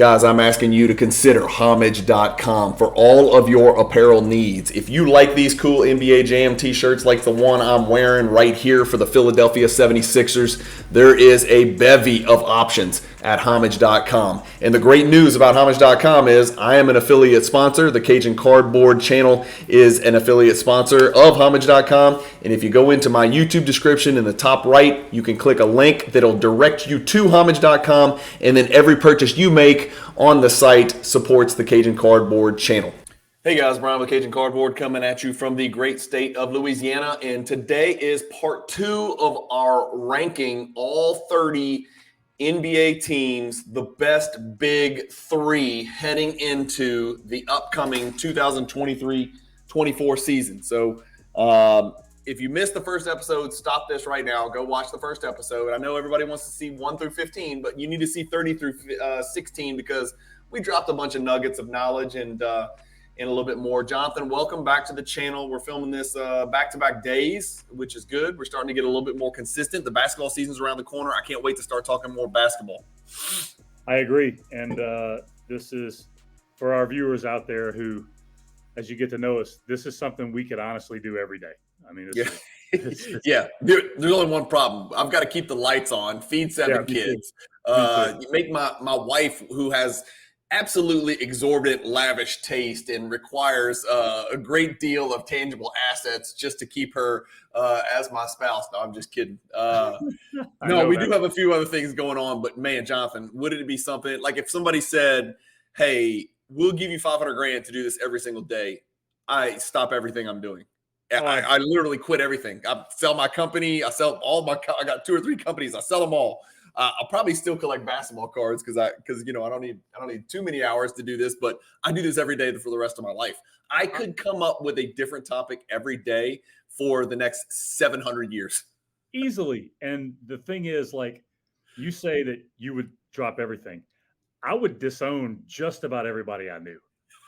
Guys, I'm asking you to consider homage.com for all of your apparel needs. If you like these cool NBA Jam t-shirts like the one I'm wearing right here for the Philadelphia 76ers, there is a bevy of options at homage.com. And the great news about homage.com is I am an affiliate sponsor. The Cajun Cardboard channel is an affiliate sponsor of homage.com. And if you go into my YouTube description in the top right, you can click a link that'll direct you to homage.com, and then every purchase you make on the site supports the Cajun Cardboard channel. Hey guys, Brian with Cajun Cardboard coming at you from the great state of Louisiana, and today is part 2 of our ranking all 30 NBA teams, the best big 3 heading into the upcoming 2023-24 season. So if you missed the first episode, stop this right now. Go watch the first episode. I know everybody wants to see 1 through 15, but you need to see 30 through 16 because we dropped a bunch of nuggets of knowledge and a little bit more. Jonathan, welcome back to the channel. We're filming this back-to-back days, which is good. We're starting to get a little bit more consistent. The basketball season's around the corner. I can't wait to start talking more basketball. I agree. And this is for our viewers out there who, as you get to know us, this is something we could honestly do every day. I mean, it's yeah. There's only one problem. I've got to keep the lights on, feed 7 kids, make my wife, who has absolutely exorbitant, lavish taste and requires a great deal of tangible assets just to keep her as my spouse. No, I'm just kidding. No, we do have a few other things going on, but man, Jonathan, would it be something like if somebody said, "Hey, we'll give you $500,000 to do this every single day"? I stop everything I'm doing. I literally quit everything. I sell my company. I sell all my. I got 2 or 3 companies. I sell them all. I'll probably still collect basketball cards because I don't need too many hours to do this, but I do this every day for the rest of my life. I could come up with a different topic every day for the next 700 years. Easily. And the thing is, like, you say that you would drop everything. I would disown just about everybody I knew.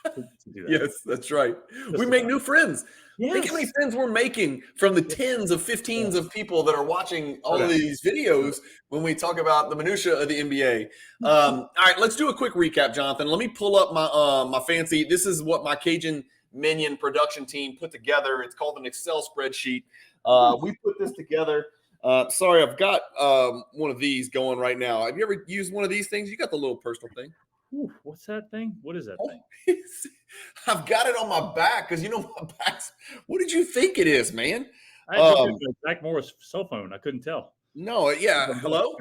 To do that. Yes, that's right. We make new friends. Yes. Think how many friends we're making from the tens of 15s of people that are watching all of these videos when we talk about the minutia of the NBA. All right, let's do a quick recap, Jonathan. Let me pull up my fancy. This is what my Cajun Minion production team put together. It's called an Excel spreadsheet. We put this together. Sorry, I've got one of these going right now. Have you ever used one of these things? You got the little personal thing. Ooh, what's that thing? What is that thing? I've got it on my back because my back's. What did you think it is, man? I looked at Zach Morris' cell phone. I couldn't tell. No, yeah. Hello?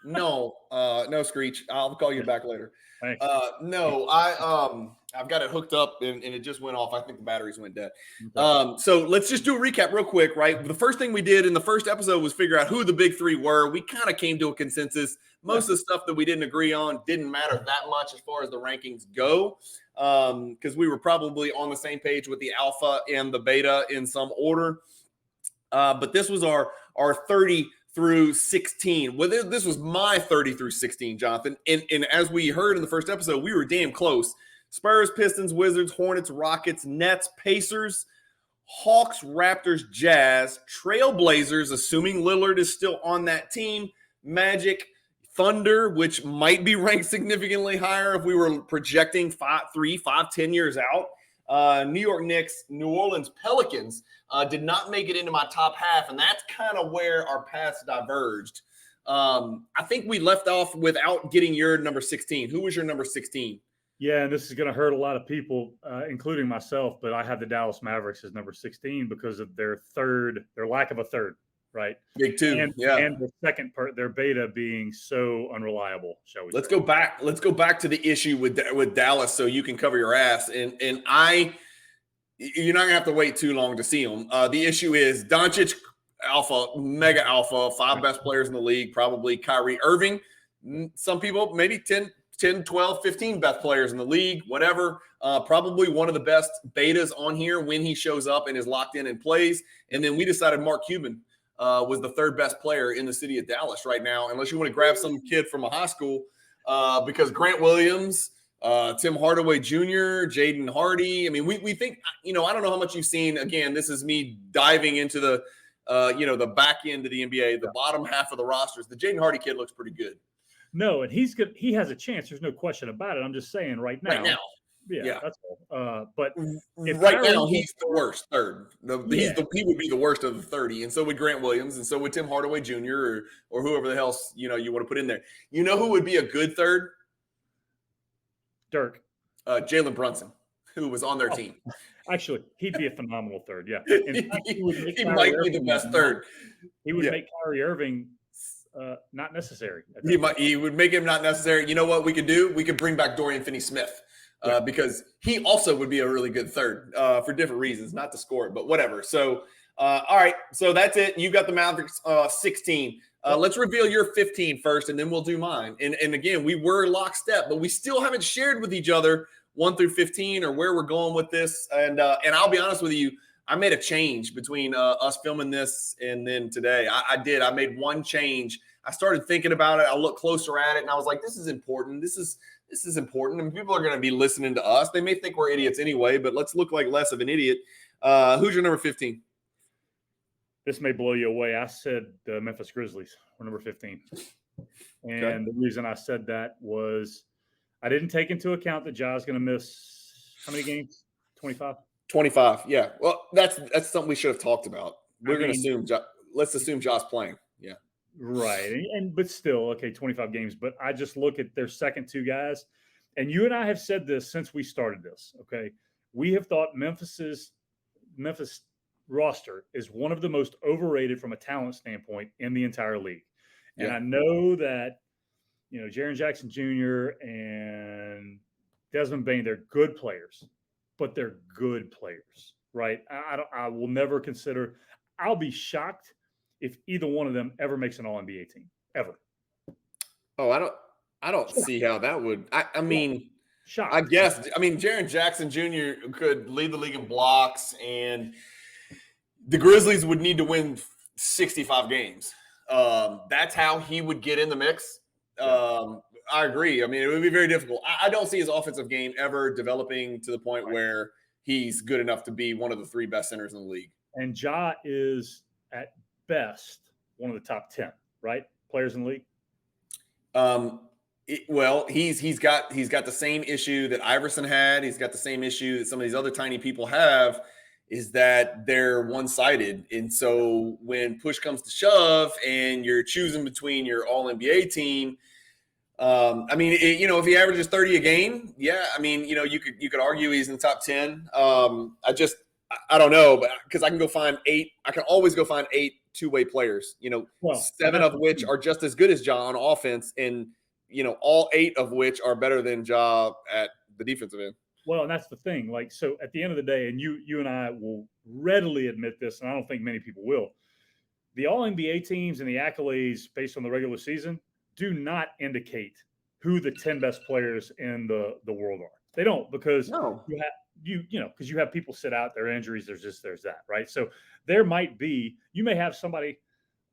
No, Screech. I'll call you back later. Thanks. No, I've got it hooked up and it just went off. I think the batteries went dead. Okay. So let's just do a recap real quick, right? The first thing we did in the first episode was figure out who the big 3 were. We kind of came to a consensus. Most of the stuff that we didn't agree on didn't matter that much as far as the rankings go, because we were probably on the same page with the alpha and the beta in some order. But this was our 30 through 16. Well, this was my 30 through 16, Jonathan. And as we heard in the first episode, we were damn close. Spurs, Pistons, Wizards, Hornets, Rockets, Nets, Pacers, Hawks, Raptors, Jazz, Trailblazers, assuming Lillard is still on that team, Magic, Thunder, which might be ranked significantly higher if we were projecting 10 years out. New York Knicks, New Orleans Pelicans did not make it into my top half, and that's kind of where our paths diverged. I think we left off without getting your number 16. Who was your number 16? Yeah, and this is going to hurt a lot of people, including myself, but I have the Dallas Mavericks as number 16 because of their lack of a third, right? Big 2, and the second part, their beta being so unreliable, shall we say. Let's go back to the issue with Dallas so you can cover your ass. And you're not going to have to wait too long to see them. The issue is Doncic, alpha, mega alpha, 5 best players in the league, probably Kyrie Irving. Some people, maybe 10, 12, 15 best players in the league, whatever. Probably one of the best betas on here when he shows up and is locked in and plays. And then we decided Mark Cuban was the 3rd best player in the city of Dallas right now, unless you want to grab some kid from a high school because Grant Williams, Tim Hardaway Jr., Jaden Hardy. I mean, we think, I don't know how much you've seen. Again, this is me diving into the back end of the NBA, the bottom half of the rosters. The Jaden Hardy kid looks pretty good. No, and he's good. He has a chance. There's no question about it. I'm just saying right now. Right now. Yeah. That's all. But if right Kyrie now, he's the worst third. Yeah. He would be the worst of the 30, and so would Grant Williams, and so would Tim Hardaway Jr. or whoever the hell you want to put in there. You know who would be a good third? Dirk. Jalen Brunson, who was on their team. Actually, he'd be a phenomenal third. Yeah, in fact, he might be the best third. He would make Kyrie Irving not necessary. He would make him not necessary. You know what we could do? We could bring back Dorian Finney-Smith. Because he also would be a really good third for different reasons, not to score it, but whatever. So, all right. So that's it. You got the Mavericks 16. Let's reveal your 15 first, and then we'll do mine. And again, we were lockstep, but we still haven't shared with each other 1 through 15 or where we're going with this. And I'll be honest with you, I made a change between us filming this and then today. I did. I made one change. I started thinking about it. I looked closer at it, and I was like, this is important. This is important, and people are going to be listening to us. They may think we're idiots anyway, but let's look like less of an idiot. Who's your number 15? This may blow you away. I said the Memphis Grizzlies were number 15. And the reason I said that was I didn't take into account that Ja's going to miss how many games? 25? 25, yeah. Well, that's something we should have talked about. We're going to assume let's assume Ja's playing. Yeah. Right. But still, okay, 25 games. But I just look at their second two guys. And you and I have said this since we started this, okay? We have thought Memphis roster is one of the most overrated from a talent standpoint in the entire league. And I know that, Jaren Jackson Jr. and Desmond Bane, they're good players, but they're good players, right? I will never consider – I'll be shocked if either one of them ever makes an All-NBA team, ever. Oh, I don't see how that would – I mean – shocked. I guess – I mean, Jaren Jackson Jr. could lead the league in blocks, and the Grizzlies would need to win 65 games. That's how he would get in the mix. I agree. I mean, it would be very difficult. I don't see his offensive game ever developing to the point where he's good enough to be one of the 3 best centers in the league. And Ja is at best one of the top 10, right? Players in the league. He's got the same issue that Iverson had. He's got the same issue that some of these other tiny people have, is that they're one-sided. And so when push comes to shove and you're choosing between your all-NBA team, if he averages 30 a game, you could argue he's in the top 10. I don't know, but because I can always go find 8 two-way players, 7 of which are just as good as Ja on offense, and all 8 of which are better than Ja at the defensive end. Well, and that's the thing. So at the end of the day, and you and I will readily admit this, and I don't think many people will, the All-NBA teams and the accolades based on the regular season do not indicate who the 10 best players in the world are. They don't, because you have people sit out, their injuries, there's that, right? So you may have somebody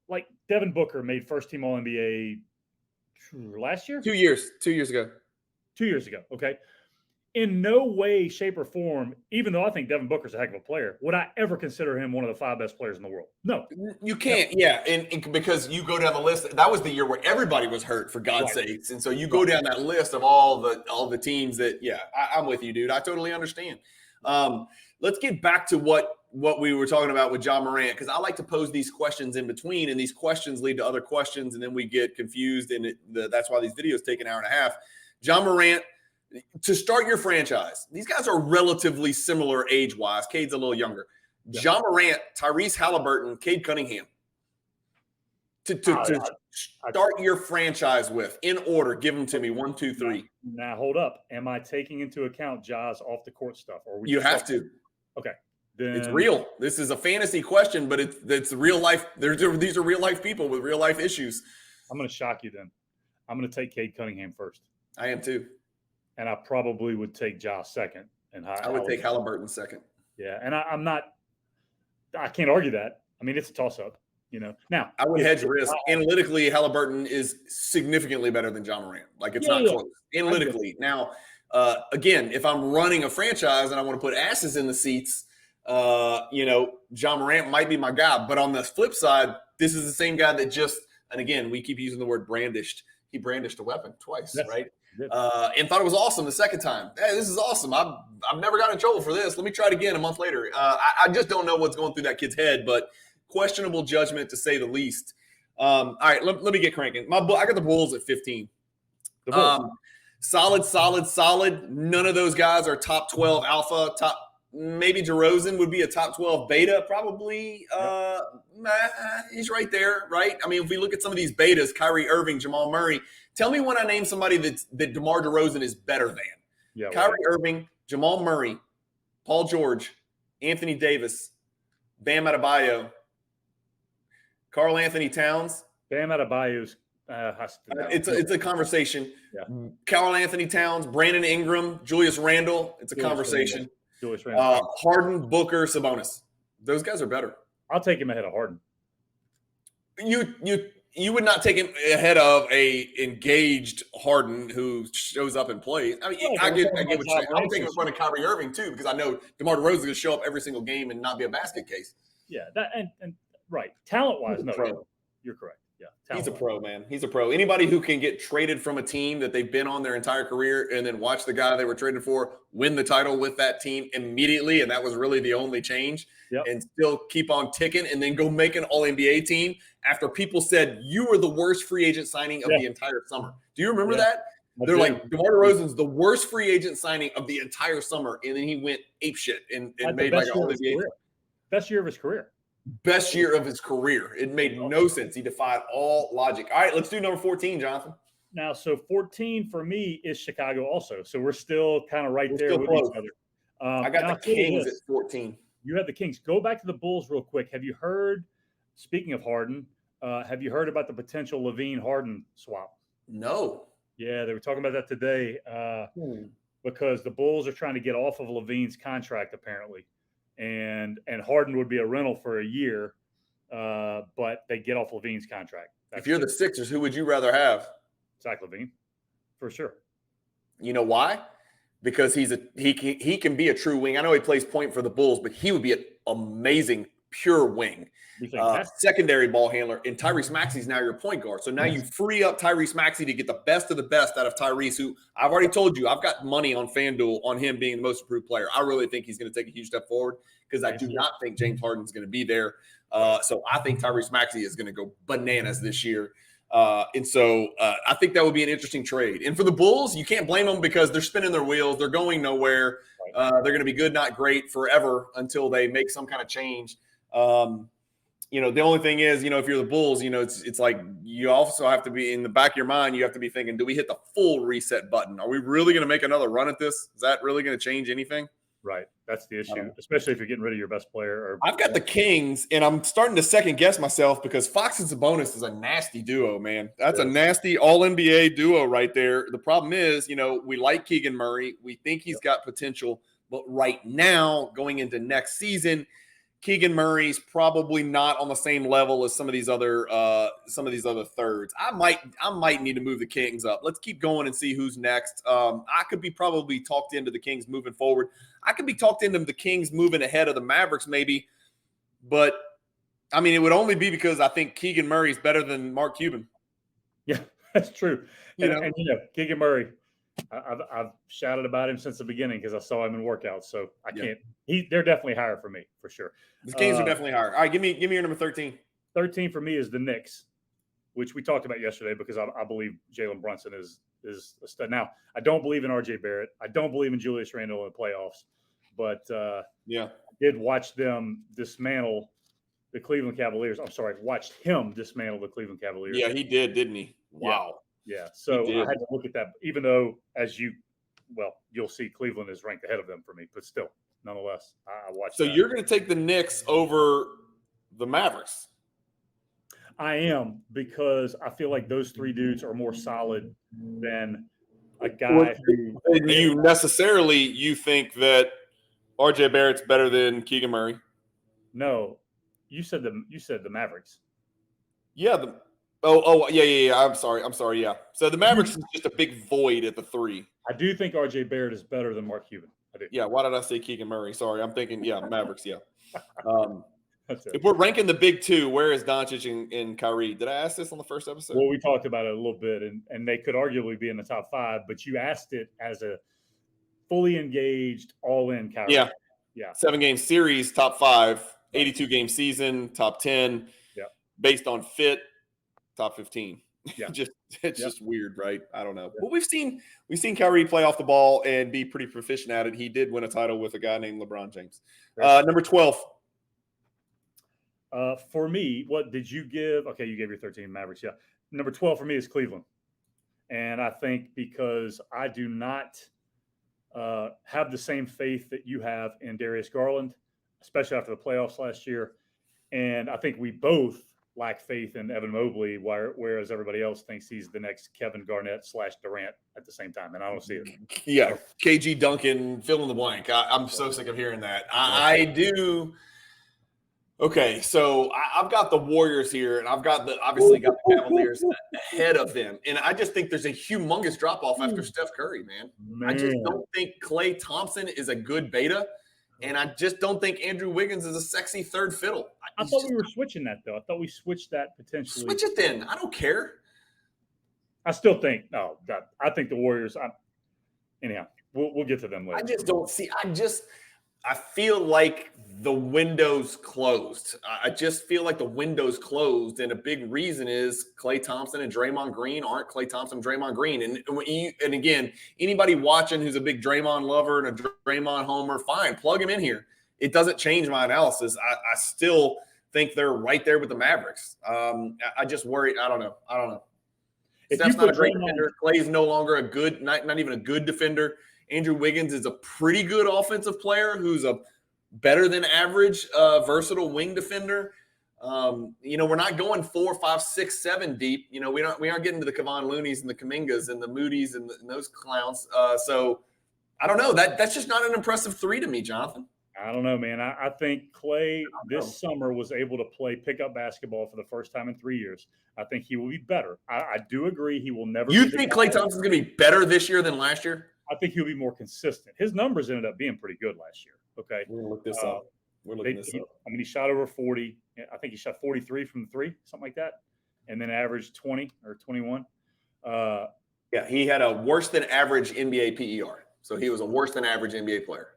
like Devin Booker made first team All-NBA last year? 2 years ago. 2 years ago, okay. In no way, shape, or form, even though I think Devin Booker's a heck of a player, would I ever consider him one of the 5 best players in the world? No. You can't, and because you go down the list, that was the year where everybody was hurt, for God's sakes. And so you go down that list of all the teams that, I'm with you, dude. I totally understand. Let's get back to what we were talking about with Ja Morant, because I like to pose these questions in between, and these questions lead to other questions, and then we get confused, and that's why these videos take an hour and a half. Ja Morant, to start your franchise, these guys are relatively similar age-wise. Cade's a little younger. Yeah. Ja Morant, Tyrese Halliburton, Cade Cunningham. To start your franchise with, in order, give them to me, 1, 2, 3. Now, hold up. Am I taking into account Ja's off-the-court stuff? Or you have to. Okay. Then it's real. This is a fantasy question, but it's real life. These are real-life people with real-life issues. I'm going to shock you then. I'm going to take Cade Cunningham first. I am too. And I probably would take Ja second. And I would take Halliburton second. Yeah, and I can't argue that. I mean, it's a toss-up, Now, I would hedge risk. Analytically, Halliburton is significantly better than Ja Morant. It's not close. Analytically. Now, again, if I'm running a franchise and I want to put asses in the seats, Ja Morant might be my guy. But on the flip side, this is the same guy that and again, we keep using the word brandished. he brandished a weapon twice, Yes, right? he did. And thought it was awesome the second time. Hey, this is awesome. I've never gotten in trouble for this. Let me try it again a month later. I just don't know what's going through that kid's head, but questionable judgment to say the least. All right, let me get cranking. I got the Bulls at 15. The Bulls. Solid. None of those guys are top 12 alpha. Maybe DeRozan would be a top 12 beta, probably. He's right there, right? I mean, if we look at some of these betas, Kyrie Irving, Jamal Murray, tell me when I name somebody that DeMar DeRozan is better than. Yeah, Kyrie Irving, Jamal Murray, Paul George, Anthony Davis, Bam Adebayo, Karl Anthony Towns. Bam Adebayo's it's a conversation. Yeah. Karl Anthony Towns, Brandon Ingram, Julius Randle. It's a conversation. Julius Randle. Harden, Booker, Sabonis. Those guys are better. I'll take him ahead of Harden. You would not take him ahead of a engaged Harden who shows up and plays. I mean, I get what you're saying. I would take him in front of Kyrie Irving too, because I know DeMar DeRozan is going to show up every single game and not be a basket case. Yeah, that and right, talent wise, no, you're correct. Yeah, he's a pro, man. He's a pro. Anybody who can get traded from a team that they've been on their entire career and then watch the guy they were traded for win the title with that team immediately, and that was really the only change, and still keep on ticking and then go make an All-NBA team after people said you were the worst free agent signing of the entire summer. Do you remember that? They're like, DeMar DeRozan's the worst free agent signing of the entire summer, and then he went apeshit and made like an All-NBA. Best year of his career. Best year of his career. It made no sense. He defied all logic. All right, let's do number 14, Jonathan. Now, so 14 for me is Chicago also. So we're still kind of right there with each other. I got the Kings at 14. You have the Kings. Go back to the Bulls real quick. Have you heard, speaking of Harden, have you heard about the potential Levine-Harden swap? No. Yeah, they were talking about that today because the Bulls are trying to get off of Levine's contract apparently. And Harden would be a rental for a year, but they get off Levine's contract. If you're the Sixers, who would you rather have? Zach LaVine, for sure. You know why? Because he can be a true wing. I know he plays point for the Bulls, but he would be an amazing pure wing. Secondary ball handler. And Tyrese Maxey's now your point guard. So now you free up Tyrese Maxey to get the best of the best out of Tyrese, who I've already told you, I've got money on FanDuel on him being the most improved player. I really think he's going to take a huge step forward because I do not think James Harden's going to be there. So I think Tyrese Maxey is going to go bananas this year. And so I think that would be an interesting trade. And for the Bulls, you can't blame them because they're spinning their wheels. They're going nowhere. They're going to be good, not great forever until they make some kind of change. The only thing is, if you're the Bulls, it's like you also have to be in the back of your mind. You have to be thinking, do we hit the full reset button? Are we really going to make another run at this? Is that really going to change anything? Right. That's the issue, especially if you're getting rid of your best player. I've got the Kings, and I'm starting to second guess myself because Fox and Sabonis is a nasty duo, man. That's a nasty All-NBA duo right there. The problem is, we like Keegan Murray. We think he's got potential, but right now, going into next season, Keegan Murray's probably not on the same level as some of these other thirds. I might need to move the Kings up. Let's keep going and see who's next. I could be probably talked into the Kings moving forward. I could be talked into the Kings moving ahead of the Mavericks maybe, but I mean it would only be because I think Keegan Murray is better than Mark Cuban. Yeah, that's true. And Keegan Murray. I've shouted about him since the beginning because I saw him in workouts. So I can't. They're definitely higher for me for sure. The Kings are definitely higher. All right, give me your number 13. 13 for me is the Knicks, which we talked about yesterday because I believe Jalen Brunson is a stud. Now I don't believe in RJ Barrett. I don't believe in Julius Randle in the playoffs. But I did watch them dismantle the Cleveland Cavaliers. I'm sorry, watched him dismantle the Cleveland Cavaliers. Yeah, he did, didn't he? Wow. Yeah, so I had to look at that, even though, you'll see Cleveland is ranked ahead of them for me, but still, nonetheless, I watched. So you're going to take the Knicks over the Mavericks? I am, because I feel like those three dudes are more solid than a guy who. You think that RJ Barrett's better than Keegan Murray? No, you said the Mavericks. Yeah. Yeah. I'm sorry. Yeah. So the Mavericks is just a big void at the 3. I do think RJ Barrett is better than Mark Cuban. I do. Yeah. Why did I say Keegan Murray? Sorry. I'm thinking, Mavericks. Yeah. That's it. If we're ranking the big two, where is Doncic and Kyrie? Did I ask this on the first episode? Well, we talked about it a little bit, and they could arguably be in the top 5, but you asked it as a fully engaged, all-in Kyrie. Yeah. 7-game series, top 5. Right. 82-game season, top 10. Yeah. Based on fit, top 15. Yeah. It's just weird, right? I don't know. But we've seen Kyrie play off the ball and be pretty proficient at it. He did win a title with a guy named LeBron James. Number 12. For me, what did you give? Okay, you gave your 13 Mavericks. Yeah. Number 12 for me is Cleveland. And I think because I do not have the same faith that you have in Darius Garland, especially after the playoffs last year. And I think we both lack faith in Evan Mobley, whereas everybody else thinks he's the next Kevin Garnett / Durant at the same time. And I don't see it. Yeah. KG Duncan, fill in the blank. I'm so sick of hearing that. I do. Okay, so I've got the Warriors here, and I've got obviously got the Cavaliers ahead of them. And I just think there's a humongous drop-off after Steph Curry, man. I just don't think Klay Thompson is a good beta, and I just don't think Andrew Wiggins is a sexy third fiddle. I thought we were switching that, though. I thought we switched that potentially. Switch it then. I don't care. I still think I think the Warriors. Anyhow, we'll get to them later. I just don't see. I feel like the window's closed. I just feel like the window's closed, and a big reason is Klay Thompson and Draymond Green aren't Klay Thompson and Draymond Green. And again, anybody watching who's a big Draymond lover and a Draymond homer, fine, plug him in here. It doesn't change my analysis. I still think they're right there with the Mavericks. I just worry. I don't know. Steph's not a great defender. Klay's no longer a good, not even a good defender. Andrew Wiggins is a pretty good offensive player who's a better than average versatile wing defender. We're not going 4, 5, 6, 7 deep. We aren't getting to the Kevon Looney's and the Kumingas and the Moody's and those clowns. So I don't know. That's just not an impressive 3 to me, Jonathan. I don't know, man. I think Klay this summer was able to play pickup basketball for the first time in 3 years. I think he will be better. I do agree he will never. You think Klay Thompson's going to be better this year than last year? I think he'll be more consistent. His numbers ended up being pretty good last year. Okay. We're going to look this up. We're looking this up. I mean, he shot over 40. I think he shot 43 from the 3, something like that. And then averaged 20 or 21. Yeah, he had a worse than average NBA PER. So he was a worse than average NBA player.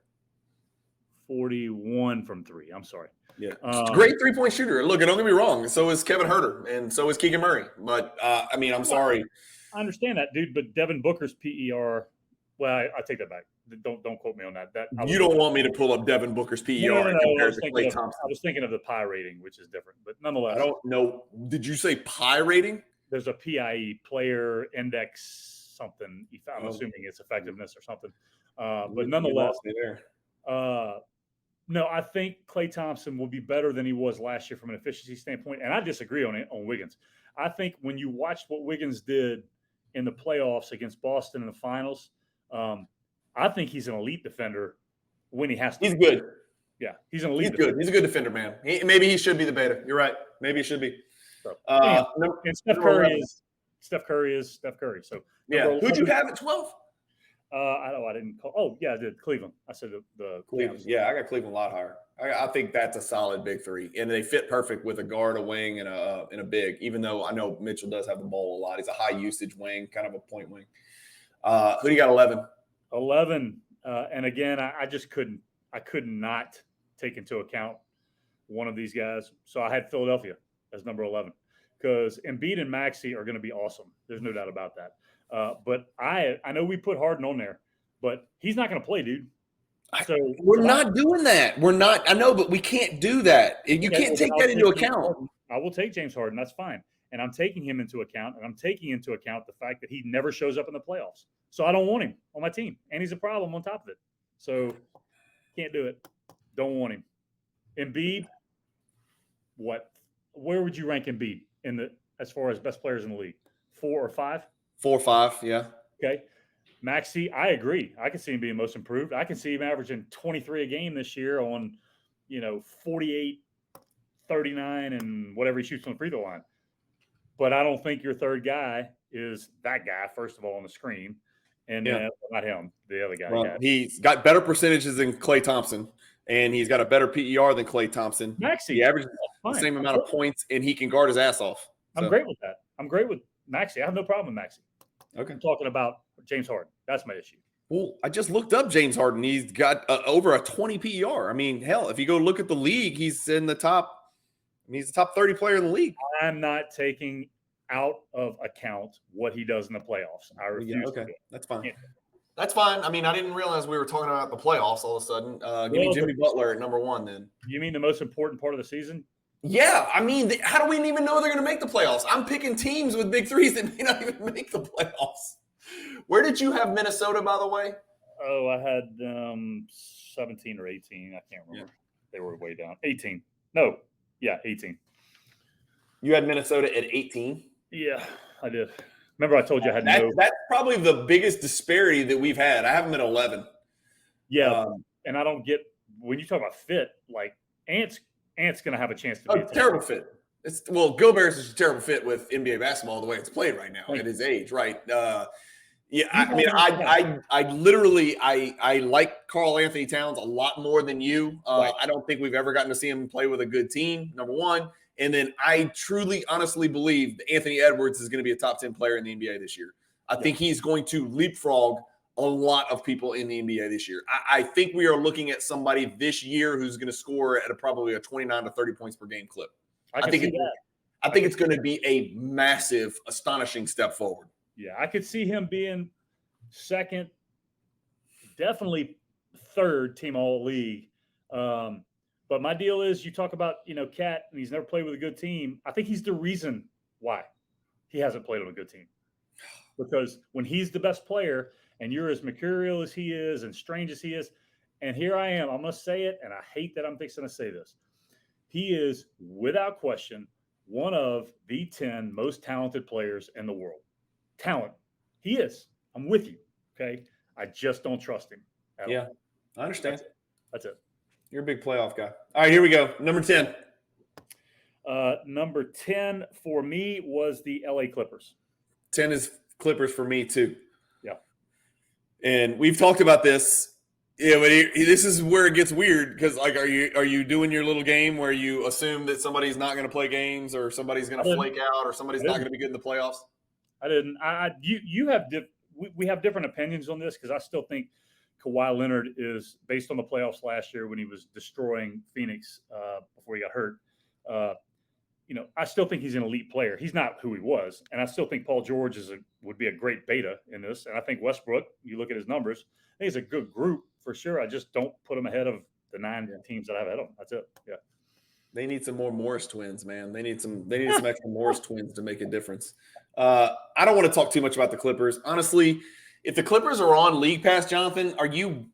41 from 3. I'm sorry. Yeah. Great 3-point shooter. Look, don't get me wrong. So is Kevin Huerter and so is Keegan Murray. But, I'm sorry. I understand that, dude. But Devin Booker's PER. Well, I take that back. Don't quote me on that. You don't want me to pull up Devin Booker's PER compared to Klay Thompson. I was thinking of the PI rating, which is different, but nonetheless. I don't know. Did you say PI rating? There's a PIE, Player Index something. I'm assuming it's effectiveness or something. But nonetheless, no, I think Klay Thompson will be better than he was last year from an efficiency standpoint, and I disagree on Wiggins. I think when you watch what Wiggins did in the playoffs against Boston in the finals, I think he's an elite defender when he has to. He's good. Yeah, he's an elite defender. He's a good defender, man. Maybe he should be the beta. You're right. Maybe he should be. So, and Steph Curry is Steph Curry. So yeah, who'd you have at 12? I didn't call. Oh yeah, I did Cleveland. I said the Cleveland. Yeah, I got Cleveland a lot higher. I think that's a solid big 3, and they fit perfect with a guard, a wing, and a big. Even though I know Mitchell does have the ball a lot, he's a high usage wing, kind of a point wing. Who do you got 11? 11, and again, I just could not take into account one of these guys. So I had Philadelphia as number 11 because Embiid and Maxey are going to be awesome. There's no doubt about that. But I know we put Harden on there, but he's not going to play, dude. So we're not doing that. We're not. I know, but we can't do that. You can't take that into account. I will take James Harden. That's fine. And I'm taking him into account, and I'm taking into account the fact that he never shows up in the playoffs. So I don't want him on my team, and he's a problem on top of it. So can't do it. Don't want him. Embiid, what? Where would you rank Embiid as far as best players in the league? 4 or 5? 4 or 5, yeah. Okay. Maxey, I agree. I can see him being most improved. I can see him averaging 23 a game this year on, 48, 39, and whatever he shoots on the free throw line. But I don't think your third guy is that guy, first of all, on the screen. And not him, the other guy. Well, he's got better percentages than Klay Thompson. and he's got a better PER than Klay Thompson. Maxey. He averages the same amount of points, and he can guard his ass off. I'm great with that. I'm great with Maxey. I have no problem with Maxey. Okay. I'm talking about James Harden. That's my issue. Well, I just looked up James Harden. He's got over a 20 PER. I mean, hell, if you go look at the league, he's in the top. He's the top 30 player in the league. I'm not taking out of account what he does in the playoffs. I refuse to do it. That's fine. Yeah. That's fine. I mean, I didn't realize we were talking about the playoffs all of a sudden. Give me Jimmy Butler at number 1 then. You mean the most important part of the season? Yeah. I mean, how do we even know they're going to make the playoffs? I'm picking teams with big threes that may not even make the playoffs. Where did you have Minnesota, by the way? Oh, I had 17 or 18. I can't remember. Yeah. They were way down. 18. No. Yeah, 18. You had Minnesota at 18? Yeah, I did. Remember I told you I had That's probably the biggest disparity that we've had. I have them at 11. Yeah, and I don't get – when you talk about fit, like Ant's going to have a chance to be a terrible fit. Gilbert's is a terrible fit with NBA basketball the way it's played right now at his age, right? Yeah, I mean, I literally like Karl Anthony Towns a lot more than you. Right. I don't think we've ever gotten to see him play with a good team, number one. And then I truly, honestly believe that Anthony Edwards is going to be a top 10 player in the NBA this year. I think he's going to leapfrog a lot of people in the NBA this year. I think we are looking at somebody this year who's going to score at probably a 29 to 30 points per game clip. I think it's going to be a massive, astonishing step forward. Yeah, I could see him being second, definitely third team all-league. But my deal is, you talk about, Cat, and he's never played with a good team. I think he's the reason why he hasn't played on a good team. Because when he's the best player and you're as mercurial as he is and strange as he is, and here I am, I'm going to say it, and I hate that I'm fixing to say this. He is, without question, one of the 10 most talented players in the world. Talent. He is. I'm with you. Okay. I just don't trust him. Yeah. I understand. That's it. You're a big playoff guy. All right, here we go. Number 10. Number 10 for me was the LA Clippers. 10 is Clippers for me too. Yeah. And we've talked about this. Yeah, but this is where it gets weird because, like, are you doing your little game where you assume that somebody's not going to play games or somebody's going to flake out or somebody's not going to be good in the playoffs? I didn't. You have we have different opinions on this because I still think Kawhi Leonard is, based on the playoffs last year when he was destroying Phoenix before he got hurt. I still think he's an elite player. He's not who he was, and I still think Paul George would be a great beta in this. And I think Westbrook, you look at his numbers, I think he's a good group for sure. I just don't put him ahead of the 9 teams that I have ahead of him. That's it. Yeah. They need some more Morris twins, man. They need some extra Morris twins to make a difference. I don't want to talk too much about the Clippers. Honestly, if the Clippers are on League Pass, Jonathan, are you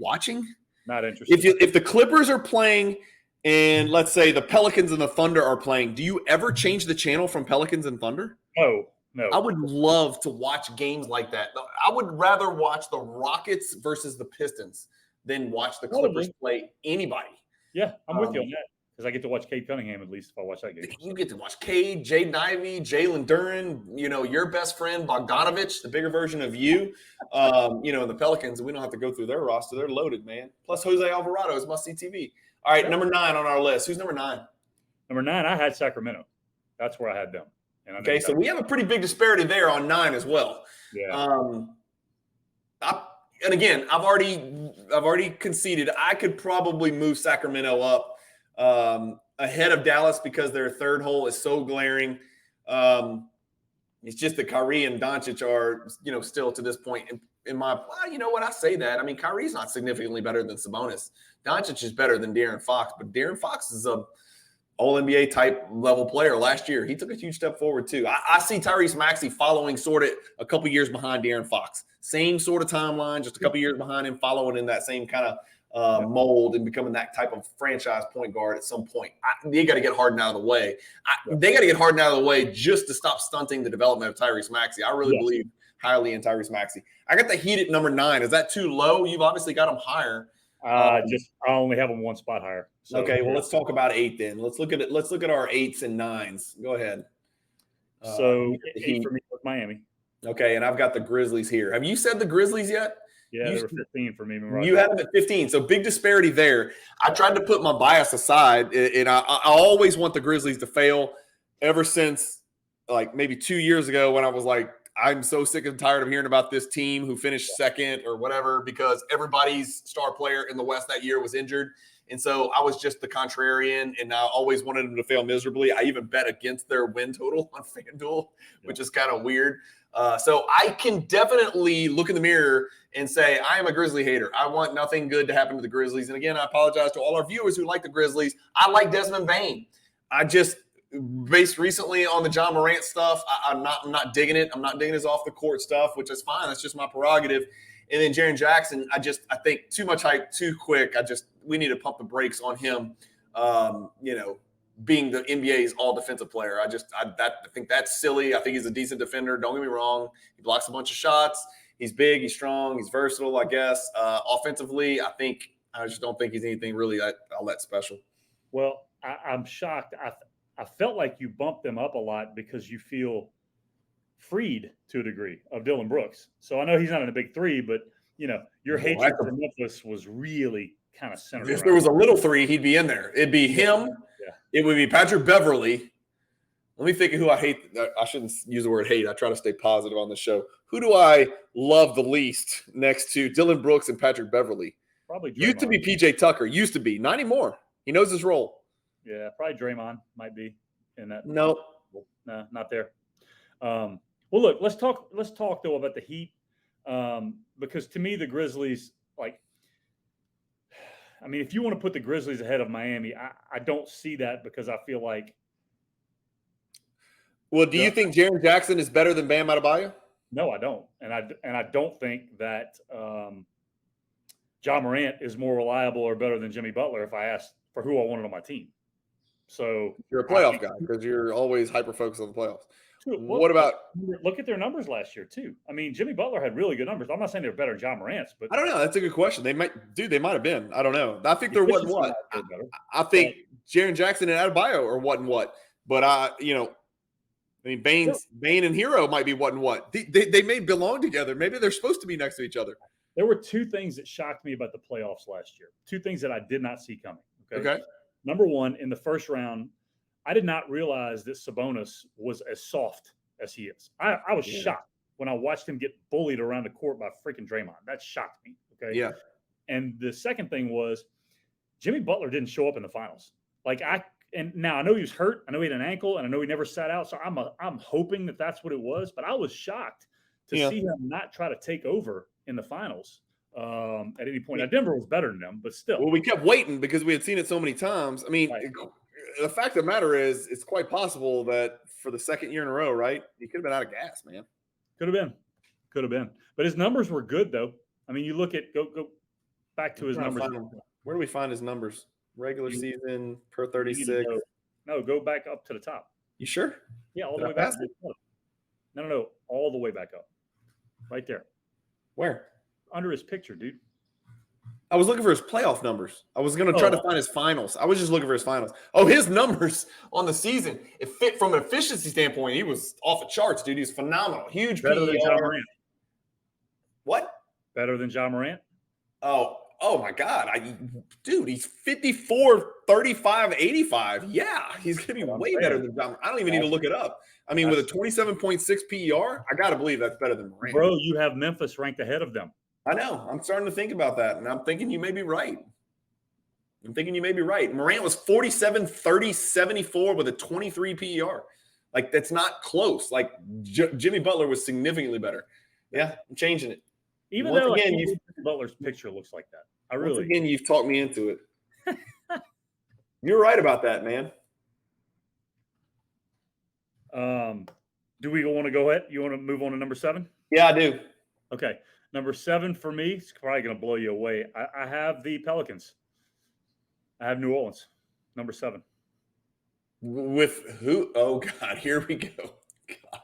watching? Not interested. If the Clippers are playing and let's say the Pelicans and the Thunder are playing, do you ever change the channel from Pelicans and Thunder? No. I would love to watch games like that. I would rather watch the Rockets versus the Pistons than watch the Clippers play anybody. Yeah, I'm with you on that because I get to watch Cade Cunningham at least if I watch that game. You get to watch Cade, Jaden Ivey, Jalen Duren, your best friend Bogdanovich, the bigger version of you. The Pelicans, we don't have to go through their roster. They're loaded, man. Plus Jose Alvarado is must-see TV. All right, number 9 on our list. Who's number 9? Number 9, I had Sacramento. That's where I had them. Okay, so we have a pretty big disparity there on 9 as well. Yeah. And again, I've already conceded I could probably move Sacramento up ahead of Dallas because their third hole is so glaring. It's just that Kyrie and Doncic are, still to this point in my. Well, you know what? I say that. I mean, Kyrie's not significantly better than Sabonis. Doncic is better than De'Aaron Fox, but De'Aaron Fox is a All-NBA type level player last year. He took a huge step forward too. I see Tyrese Maxey following sort of a couple years behind De'Aaron Fox. Same sort of timeline, just a couple years behind him, following in that same kind of mold and becoming that type of franchise point guard at some point. They got to get Harden out of the way. They got to get Harden out of the way just to stop stunting the development of Tyrese Maxey. I really believe highly in Tyrese Maxey. I got the Heat at number 9. Is that too low? You've obviously got them higher. I only have them one spot higher. So, okay, well, let's talk about 8 then. Let's look at our 8s and 9s. Go ahead. So 8 for me with Miami. Okay, and I've got the Grizzlies here. Have you said the Grizzlies yet? Yeah, they were 15 for me. You had them at 15, so big disparity there. I tried to put my bias aside, and I always want the Grizzlies to fail. Ever since like maybe 2 years ago, when I was like, I'm so sick and tired of hearing about this team who finished second or whatever because everybody's star player in the West that year was injured. And so I was just the contrarian, and I always wanted them to fail miserably. I even bet against their win total on FanDuel, which is kind of weird. So I can definitely look in the mirror and say, I am a Grizzly hater. I want nothing good to happen to the Grizzlies. And again, I apologize to all our viewers who like the Grizzlies. I like Desmond Bane. I just, based recently on the John Morant stuff, I'm not digging it. I'm not digging his off the court stuff, which is fine. That's just my prerogative. And then Jaren Jackson, I think too much hype too quick. We need to pump the brakes on him. Being the NBA's all defensive player. I think that's silly. I think he's a decent defender. Don't get me wrong. He blocks a bunch of shots. He's big. He's strong. He's versatile, I guess. Offensively, I just don't think he's anything really all that special. Well, I'm shocked. I felt like you bumped them up a lot because you feel freed to a degree of Dylan Brooks. So I know he's not in a big three, but your hatred for Memphis was really kind of centered. If there was a little three, he'd be in there. It'd be him. Yeah. It would be Patrick Beverley. Let me think of who I hate. I shouldn't use the word hate. I try to stay positive on the show. Who do I love the least next to Dylan Brooks and Patrick Beverley? Probably Draymond. Used to be PJ Tucker. Used to be. Not anymore. He knows his role. Yeah, probably Draymond might be in that. No, not there. Well, look, let's talk though about the Heat, because to me the Grizzlies, if you want to put the Grizzlies ahead of Miami, I don't see that because I feel like. Well, do you think Jaren Jackson is better than Bam Adebayo? No, I don't, and I don't think that John Morant is more reliable or better than Jimmy Butler if I asked for who I wanted on my team. So you're a playoff guy because you're always hyper focused on the playoffs. What about look at their numbers last year too? I mean, Jimmy Butler had really good numbers. I'm not saying they're better than John Morant's, but I don't know. That's a good question. They might have been. I don't know. I think they're what. I think Jaren Jackson and Adebayo are what. But Bane and Hero might be what. They may belong together. Maybe they're supposed to be next to each other. There were two things that shocked me about the playoffs last year. Two things that I did not see coming. Okay. Number one, in the first round, I did not realize that Sabonis was as soft as he is. I was shocked when I watched him get bullied around the court by freaking Draymond. That shocked me. Okay. Yeah. And the second thing was Jimmy Butler didn't show up in the finals. And now I know he was hurt. I know he had an ankle, and I know he never sat out. So I'm hoping that that's what it was. But I was shocked to see him not try to take over in the finals at any point. Now, Denver was better than them, but still. Well, we kept waiting because we had seen it so many times. I mean, the fact of the matter is it's quite possible that for the second year in a row, right, he could have been out of gas, man. Could have been. But his numbers were good, though. I mean, you look at – go back to his numbers. Where do we find his numbers? Regular season per 36. No, go back up to the top. You sure? Yeah, all the way back. No, all the way back up. Right there. Where? Under his picture, dude. I was looking for his playoff numbers. I was going to try to find his finals. I was just looking for his finals. Oh, his numbers on the season. It fit from an efficiency standpoint. He was off the charts, dude. He was phenomenal. Huge Better than John Morant. What? Better than John Morant? Oh my God. Dude, he's 54, 35, 85. Yeah, he's going to be way better than John Morant. I don't even need to look it up. I mean, with a 27.6 PER, I got to believe that's better than Morant. Bro, you have Memphis ranked ahead of them. I know. I'm starting to think about that, and I'm thinking you may be right. Morant was 47, 30, 74 with a 23 PER. That's not close. Jimmy Butler was significantly better. Yeah, I'm changing it. Even though Butler's picture looks like that. Once again, you've talked me into it. You're right about that, man. Do we want to go ahead? You want to move on to number 7? Yeah, I do. Okay. Number 7 for me, it's probably going to blow you away. I have the Pelicans. I have New Orleans, number 7. With who? Oh, God, here we go. God.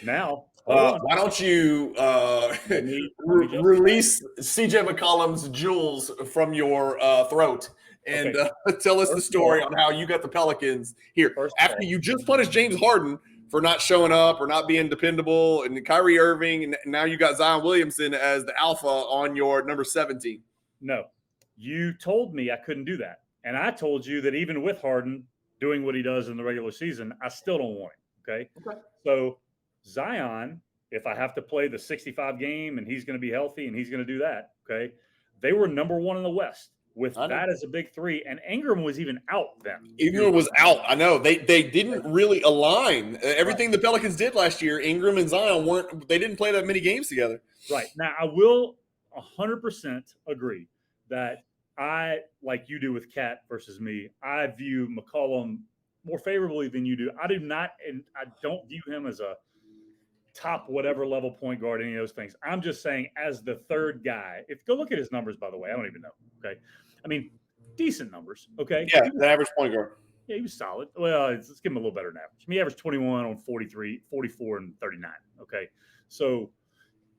Now, why don't you release CJ McCollum's jewels from your throat and tell us the story on how you got the Pelicans here after you just punished James Harden for not showing up or not being dependable, and Kyrie Irving, and now you got Zion Williamson as the alpha on your number 17. No, you told me I couldn't do that. And I told you that even with Harden doing what he does in the regular season, I still don't want him. Okay. So Zion, if I have to play the 65 game and he's going to be healthy and he's going to do that, okay, they were number 1 in the West with that as a big 3. And Ingram was even out then. Ingram was out. I know. They didn't really align. Everything the Pelicans did last year, Ingram and Zion they didn't play that many games together. Right. Now, I will 100% agree that I, like you do with Cat versus me, I view McCollum more favorably than you do. I do not, and I don't view him as a top whatever level point guard, any of those things. I'm just saying as the third guy. Go look at his numbers, by the way. I don't even know. Okay. I mean, decent numbers. Okay. Yeah, the average point guard. Yeah, he was solid. Well, let's give him a little better than average. I mean, he averaged 21 on 43, 44, and 39. Okay. So,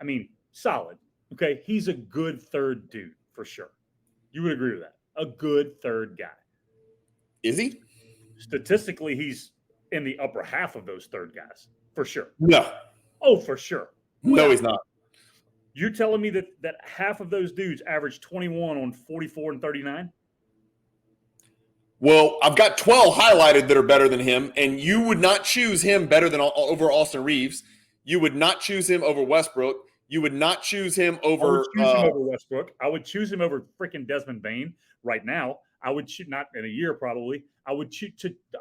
I mean, solid. Okay. He's a good third dude for sure. You would agree with that. A good third guy. Is he? Statistically, he's in the upper half of those third guys for sure. No. Oh, for sure. No, he's not. You're telling me that half of those dudes average 21 on 44 and 39? Well, I've got 12 highlighted that are better than him, and you would not choose him better than over Austin Reeves. You would not choose him over Westbrook. You would not choose him over. I would choose him over Westbrook. I would choose him over freaking Desmond Bane right now. I would choose, not in a year probably. I would choose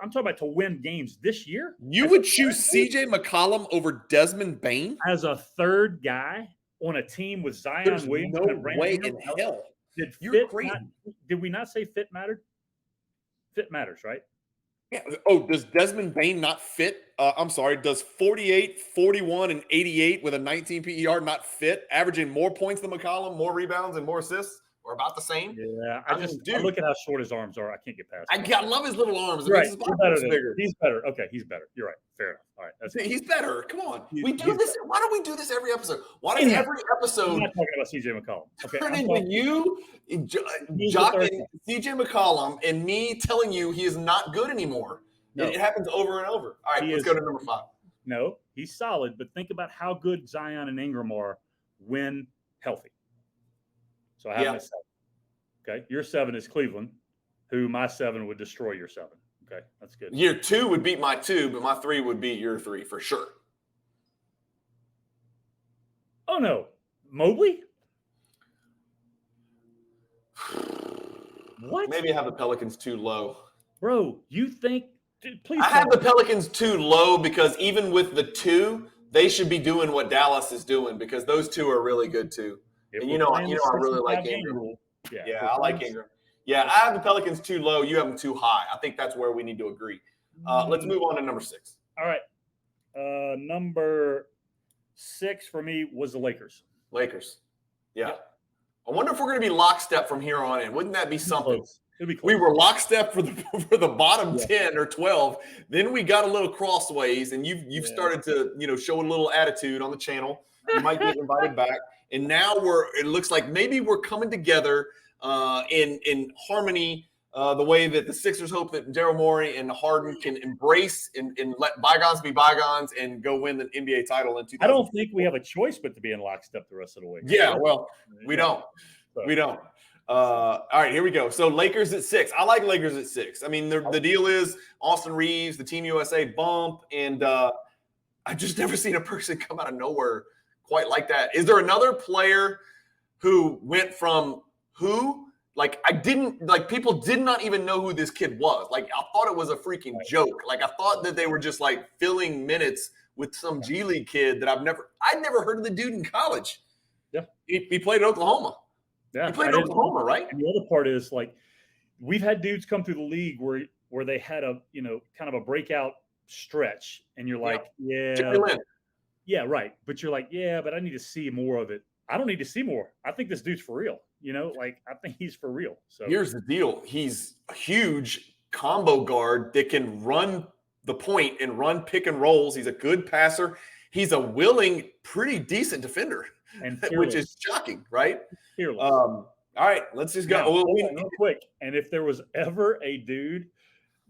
I'm talking about to win games this year. You would choose CJ McCollum over Desmond Bane as a third guy on a team with Zion There's Williams. No way in hell. Did we not say fit mattered? Fit matters, right? Yeah. Oh, does Desmond Bane not fit? I'm sorry. Does 48, 41, and 88 with a 19 PER not fit? Averaging more points than McCollum, more rebounds, and more assists, or about the same? Yeah, I look at how short his arms are. I can't get past it. I love his little arms. Right. He's better. Okay, he's better. You're right. Fair enough. All right. He's better. Come on. We do this. Why don't we do this every episode? Why does every episode? I'm not talking about CJ McCollum. Okay. Turn into you, jocking CJ McCollum, and me telling you he is not good anymore. No. It happens over and over. All right, let's go to number 5. No, he's solid, but think about how good Zion and Ingram are when healthy. So I have a 7. Okay, your 7 is Cleveland, who my 7 would destroy your 7. Okay, that's good. Your 2 would beat my 2, but my 3 would beat your 3 for sure. Oh no, Mobley? What? Maybe I have the Pelicans too low. Bro, you think? Dude, please. I have the Pelicans too low because even with the 2, they should be doing what Dallas is doing because those 2 are really good too. And I really like Ingram. Yeah, I like Ingram. Yeah, I have the Pelicans too low. You have them too high. I think that's where we need to agree. Let's move on to number 6. All right. Number 6 for me was the Lakers. Yeah. Yep. I wonder if we're going to be lockstep from here on in. Wouldn't that be something? Be we were lockstep for the bottom 10 or 12. Then we got a little crossways, and you've started to show a little attitude on the channel. You might get invited back, and now it looks like maybe we're coming together in harmony. The way that the Sixers hope that Daryl Morey and Harden can embrace and let bygones be bygones and go win the NBA title in 2000. I don't think we have a choice but to be in lockstep the rest of the way. Yeah, well, we don't. We don't. All right, here we go. So Lakers at 6. I like Lakers at 6. I mean, the deal is Austin Reeves, the Team USA bump, and I've just never seen a person come out of nowhere quite like that. Is there another player who went from people did not even know who this kid was. Like, I thought it was a freaking joke. Like, I thought that they were just like filling minutes with some G League kid that I'd never heard of the dude in college. Yeah. He played at Oklahoma. Yeah. He played at Oklahoma, right? And the other part is like, we've had dudes come through the league where they had a, kind of a breakout stretch and you're like, yeah, right. But you're like, yeah, but I need to see more of it. I don't need to see more. I think this dude's for real. I think he's for real. So here's the deal. He's a huge combo guard that can run the point and run pick and rolls. He's a good passer. He's a willing, pretty decent defender, which is shocking, right? Fearless. All right, let's just go. Real quick. And if there was ever a dude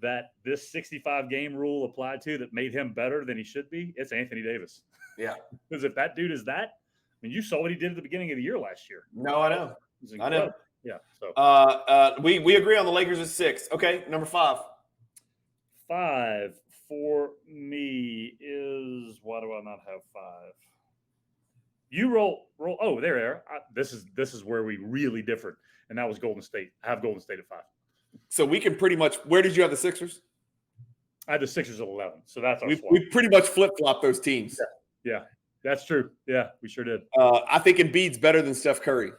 that this 65-game rule applied to that made him better than he should be, it's Anthony Davis. Yeah. Because if that dude is that, I mean, you saw what he did at the beginning of the year last year. No, I know. I know. Yeah. So we agree on the Lakers at 6. Okay, number 5. 5 for me is, why do I not have 5? You roll. Oh, there. This is where we really differed, and that was Golden State. I have Golden State at 5. So we can pretty much. Where did you have the Sixers? I had the Sixers at 11. So that's our swap. We pretty much flip flop those teams. Yeah, that's true. Yeah, we sure did. I think Embiid's better than Steph Curry.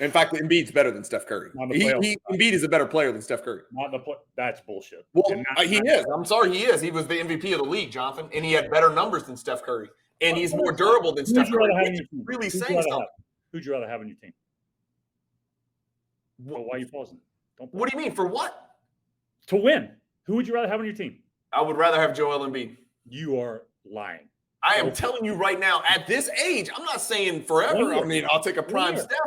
In fact, Embiid's better than Steph Curry. Embiid is a better player than Steph Curry. That's bullshit. Well, he is. I'm sorry, he is. He was the MVP of the league, Jonathan, and he had better numbers than Steph Curry, and he's more durable than Steph Curry. Really saying something. Who'd you rather have on your team? Well, why are you pausing? What do you mean? For what? To win. Who would you rather have on your team? I would rather have Joel Embiid. You are lying. I am telling you right now, at this age, I'm not saying forever. I mean, I'll take a prime step.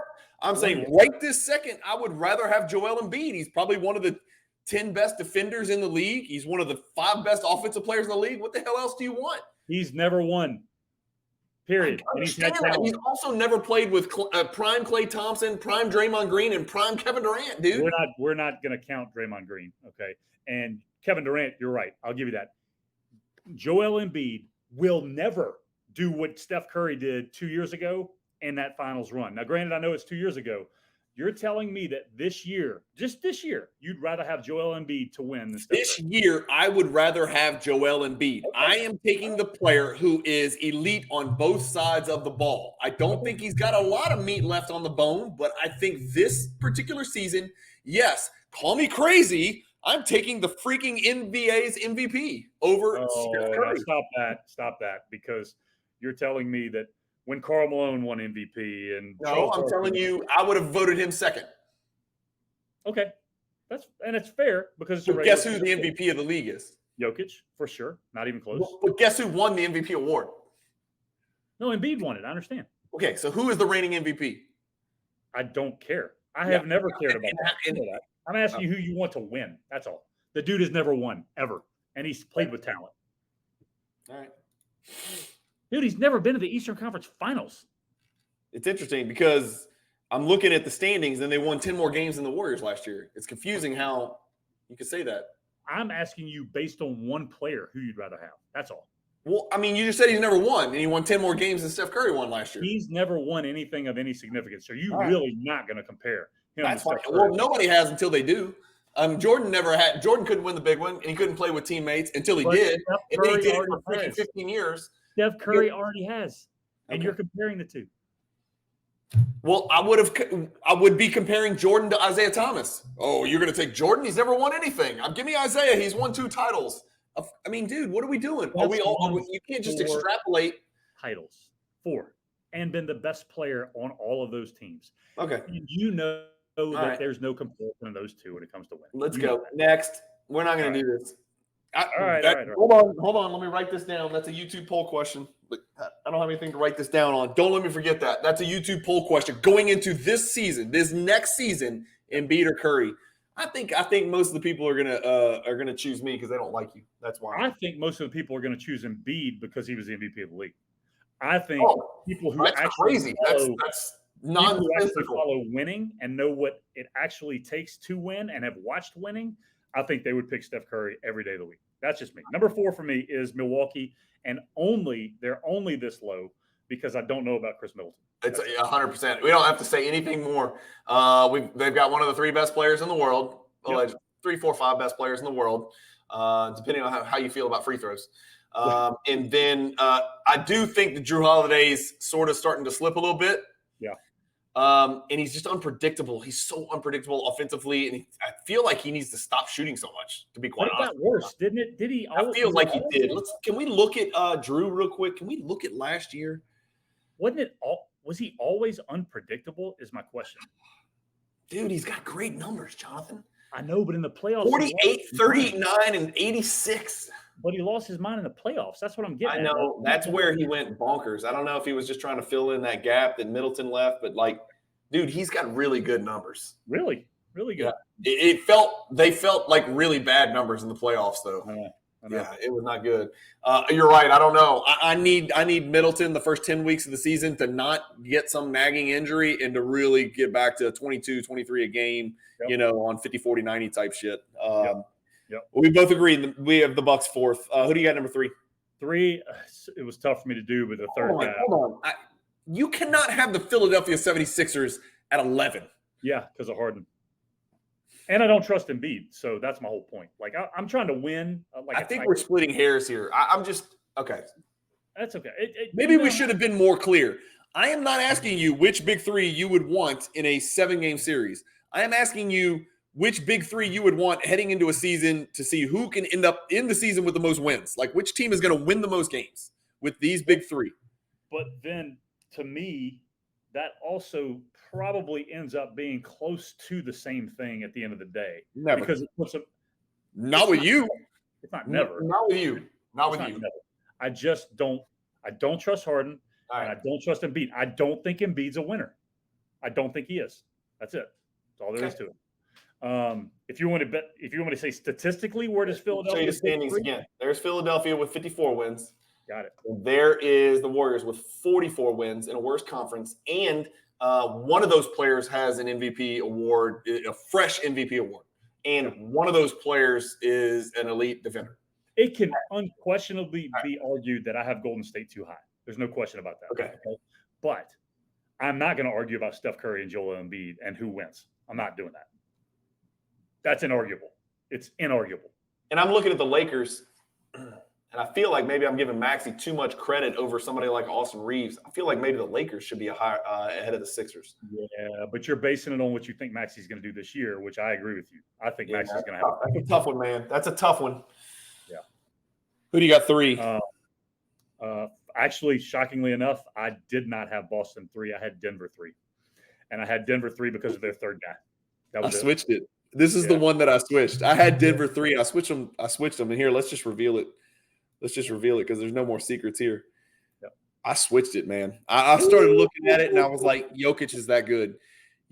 I'm saying right this second, I would rather have Joel Embiid. He's probably one of the 10 best defenders in the league. He's one of the 5 best offensive players in the league. What the hell else do you want? He's never won. Period. He's also never played with prime Klay Thompson, prime Draymond Green, and prime Kevin Durant, dude. We're not going to count Draymond Green, okay? And Kevin Durant, you're right. I'll give you that. Joel Embiid will never do what Steph Curry did 2 years ago in that finals run. Now, granted, I know it's 2 years ago. You're telling me that this year, just this year, you'd rather have Joel Embiid to win than Steph Curry. This year, I would rather have Joel Embiid. Okay. I am taking the player who is elite on both sides of the ball. I don't think he's got a lot of meat left on the bone, but I think this particular season, yes, call me crazy, I'm taking the freaking NBA's MVP over Steph Curry. Stop that, because you're telling me that when Karl Malone won MVP and I'm telling you, I would have voted him second. Okay, it's fair because guess who the MVP of the league is? Jokic, for sure, not even close. But guess who won the MVP award? No, Embiid won it. I understand. Okay, so who is the reigning MVP? I don't care. I have never cared about that. I'm asking you who you want to win. That's all. The dude has never won ever, and he's played with talent. All right. Dude, he's never been to the Eastern Conference Finals. It's interesting because I'm looking at the standings and they won 10 more games than the Warriors last year. It's confusing how you could say that. I'm asking you based on one player who you'd rather have. That's all. Well, I mean, you just said he's never won, and he won 10 more games than Steph Curry won last year. He's never won anything of any significance. So you're really not going to compare him to Steph Curry. Well, nobody has until they do. Jordan couldn't win the big one, and he couldn't play with teammates until he did. And then he did it for freaking 15 years. Steph Curry already has, and you're comparing the two. Well, I would be comparing Jordan to Isaiah Thomas. Oh, you're going to take Jordan? He's never won anything. Give me Isaiah. He's won 2 titles. I mean, dude, what are we doing? You can't just extrapolate. Titles, 4, and been the best player on all of those teams. Okay. And you know that there's no comparison of those two when it comes to winning. Let's go. Next. We're not going to do this. All right. Hold on. Let me write this down. That's a YouTube poll question. I don't have anything to write this down on. Don't let me forget that. That's a YouTube poll question. Going into this season, this next season, Embiid or Curry. I think most of the people are gonna choose me because they don't like you. That's why. I think most of the people are going to choose Embiid because he was the MVP of the league. I think people who that's actually crazy. That's nonsensical. Follow winning and know what it actually takes to win and have watched winning. I think they would pick Steph Curry every day of the week. That's just me. Number 4 for me is Milwaukee, and they're only this low because I don't know about Chris Middleton. It's 100%. We don't have to say anything more. They've got one of the 3 best players in the world, 3, 4, 5 best players in the world, depending on how you feel about free throws. And then I do think that Drew Holiday's sort of starting to slip a little bit. Yeah. And he's just unpredictable. He's so unpredictable offensively, and I feel like he needs to stop shooting so much. To be quite honest, it got worse, didn't it? Did he? I feel like he did. Can we look at Drew real quick? Can we look at last year? Wasn't it all? Was he always unpredictable? Is my question. Dude, he's got great numbers, Jonathan. I know, but in the playoffs, 48, 39, and 86. But he lost his mind in the playoffs. That's what I'm getting at. I know. That's where he went bonkers. I don't know if he was just trying to fill in that gap that Middleton left, but dude, he's got really good numbers. Really? Really Yeah, good. they felt like really bad numbers in the playoffs, though. I know. Yeah, it was not good. You're right. I don't know. I need Middleton the first 10 weeks of the season to not get some nagging injury and to really get back to 22, 23 a game, Yep. On 50, 40, 90 type shit. Yep. We both agree we have the Bucks fourth. Who do you got number 3? 3, it was tough for me to do, but the third guy. Hold on. You cannot have the Philadelphia 76ers at 11. Yeah, because of Harden. And I don't trust Embiid, so that's my whole point. Like I'm trying to win. I think we're splitting hairs here. I'm just okay. That's okay. Maybe we should have been more clear. I am not asking you which big 3 you would want in a 7-game series. I am asking you which big 3 you would want heading into a season to see who can end up in the season with the most wins. Like which team is going to win the most games with these big 3. But then, to me, that also probably ends up being close to the same thing at the end of the day. Never. Because it puts not with you. It's not never. Not with you. Not with you. Never. I just don't. I don't trust Harden, and I don't trust Embiid. I don't think Embiid's a winner. I don't think he is. That's it. That's all there is to it. If you want to say statistically, where does Philadelphia? Show you the standings again. There's Philadelphia with 54 wins. Got it. And there is the Warriors with 44 wins in a worse conference, and one of those players has an MVP award, a fresh MVP award, and one of those players is an elite defender. It can unquestionably be argued that I have Golden State too high. There's no question about that. Okay. But I'm not going to argue about Steph Curry and Joel Embiid and who wins. I'm not doing that. That's inarguable. It's inarguable. And I'm looking at the Lakers, and I feel like maybe I'm giving Maxey too much credit over somebody like Austin Reeves. I feel like maybe the Lakers should be ahead of the Sixers. Yeah, but you're basing it on what you think Maxey's going to do this year, which I agree with you. I think Maxey's going to have. That's a tough one, man. That's a tough one. Yeah. Who do you got 3? Actually, shockingly enough, I did not have Boston 3. I had Denver 3. And I had Denver 3 because of their third guy. I switched it. This is the one that I switched. I had Denver 3. I switched them. And here, let's just reveal it. Because there's no more secrets here. Yep. I switched it, man. I started looking at it, and I was like, Jokic is that good.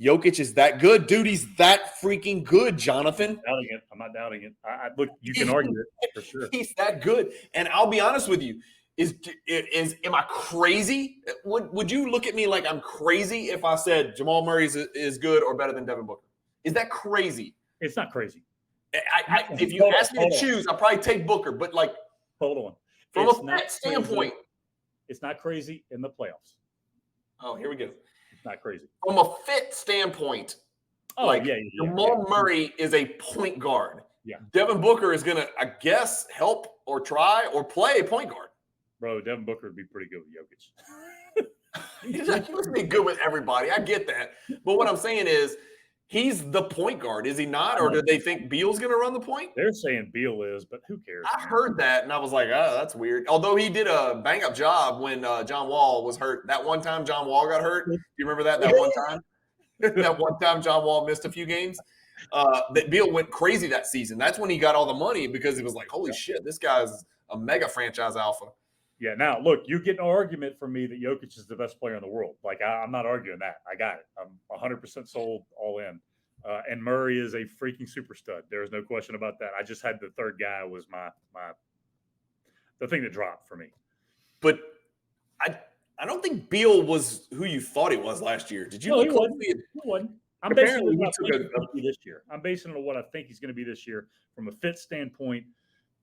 Jokic is that good. Dude, he's that freaking good, Jonathan. I'm not doubting it. Look, you can argue it for sure. He's that good. And I'll be honest with you. Am I crazy? Would you look at me like I'm crazy if I said Jamal Murray is good or better than Devin Booker? Is that crazy? It's not crazy. If you ask me to choose, I'll probably take Booker. But like, hold on. From a fit standpoint, it's not crazy in the playoffs. Oh, here we go. It's not crazy. From a fit standpoint, Jamal Murray is a point guard. Yeah. Devin Booker is going to, I guess, help or try or play a point guard. Bro, Devin Booker would be pretty good with Jokic. He must be good with everybody. I get that. But what I'm saying is, he's the point guard, is he not? Or do they think Beal's going to run the point? They're saying Beal is, but who cares? I heard that, and I was like, oh, that's weird. Although he did a bang-up job when John Wall was hurt. That one time John Wall got hurt. Do you remember that one time? That one time John Wall missed a few games. That Beal went crazy that season. That's when he got all the money because he was like, holy shit, this guy's a mega franchise alpha. Yeah, now, look, you get no argument from me that Jokic is the best player in the world. Like, I'm not arguing that. I got it. I'm 100% sold all in. And Murray is a freaking super stud. There is no question about that. I just had the third guy was the thing that dropped for me. But I don't think Beal was who you thought he was last year. Did you? No, he wasn't. I'm basing it on what I think he's going to be this year. I'm basing it on what I think he's going to be this year from a fit standpoint.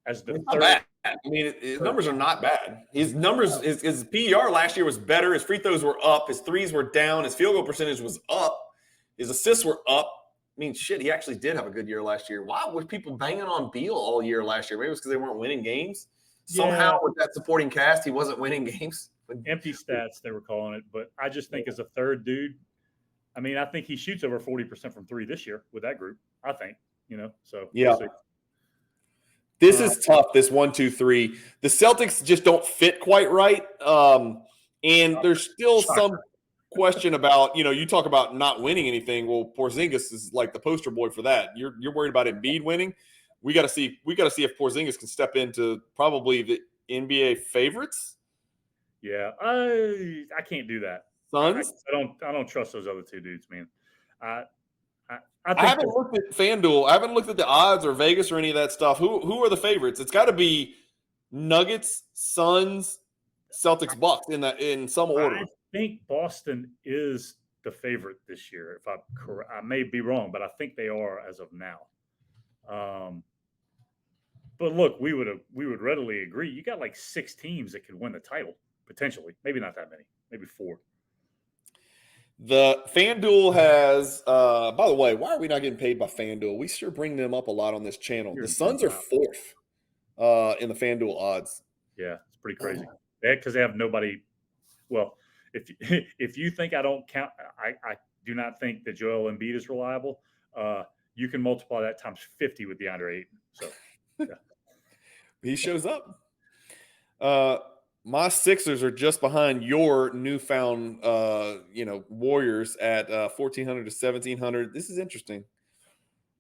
As the third, bad. I mean, his numbers are not bad. His numbers, his PER last year was better. His free throws were up. His threes were down. His field goal percentage was up. His assists were up. I mean, shit, he actually did have a good year last year. Why were people banging on Beal all year last year? Maybe it was because they weren't winning games. Somehow with that supporting cast, he wasn't winning games. Empty stats, they were calling it. But I just think as a third dude, I mean, I think he shoots over 40% from three this year with that group, I think, so. Yeah. This is tough, this 1, 2, 3. The Celtics just don't fit quite right. And there's still some question about, you talk about not winning anything. Well, Porzingis is like the poster boy for that. You're worried about Embiid winning. We got to see if Porzingis can step into probably the NBA favorites. Yeah, I can't do that. Suns? I don't trust those other two dudes, man. I I think haven't looked at FanDuel. I haven't looked at the odds or Vegas or any of that stuff. Who are the favorites? It's got to be Nuggets, Suns, Celtics, Bucks in some order. I think Boston is the favorite this year. If I'm correct, I may be wrong, but I think they are as of now. But look, we would readily agree. You got like 6 teams that could win the title potentially. Maybe not that many. Maybe 4. The FanDuel has, by the way, why are we not getting paid by FanDuel? We sure bring them up a lot on this channel. The Suns are 4th in the FanDuel odds. Yeah, it's pretty crazy. Because they have nobody. Well, if you think I don't count, I do not think that Joel Embiid is reliable. You can multiply that times 50 with DeAndre Ayton. So yeah. He shows up. My Sixers are just behind your newfound, Warriors at 1,400 to 1,700. This is interesting.